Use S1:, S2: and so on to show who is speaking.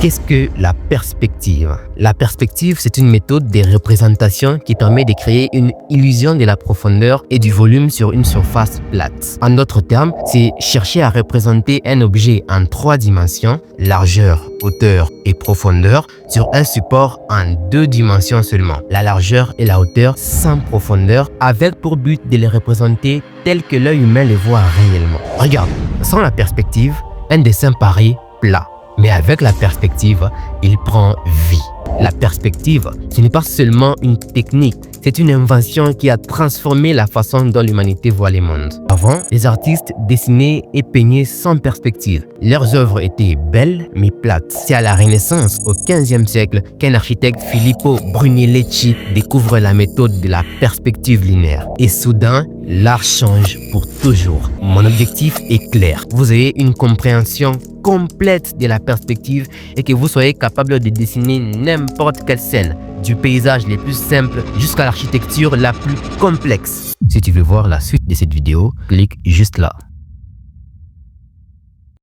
S1: Qu'est-ce que la perspective? La perspective, c'est une méthode de représentation qui permet de créer une illusion de la profondeur et du volume sur une surface plate. En d'autres termes, c'est chercher à représenter un objet en 3 dimensions, largeur, hauteur et profondeur, sur un support en 2 dimensions seulement, la largeur et la hauteur sans profondeur, avec pour but de les représenter tel que l'œil humain les voit réellement. Regarde, sans la perspective, un dessin paraît plat. Mais avec la perspective, il prend vie. La perspective, ce n'est pas seulement une technique, c'est une invention qui a transformé la façon dont l'humanité voit le monde. Avant, les artistes dessinaient et peignaient sans perspective. Leurs œuvres étaient belles mais plates. C'est à la Renaissance, au XVe siècle, qu'un architecte, Filippo Brunelleschi, découvre la méthode de la perspective linéaire. Et soudain, l'art change pour toujours. Mon objectif est clair. Vous ayez une compréhension complète de la perspective et que vous soyez capable de dessiner n'importe quelle scène, du paysage les plus simples jusqu'à l'architecture la plus complexe. Si tu veux voir la suite de cette vidéo, clique juste là.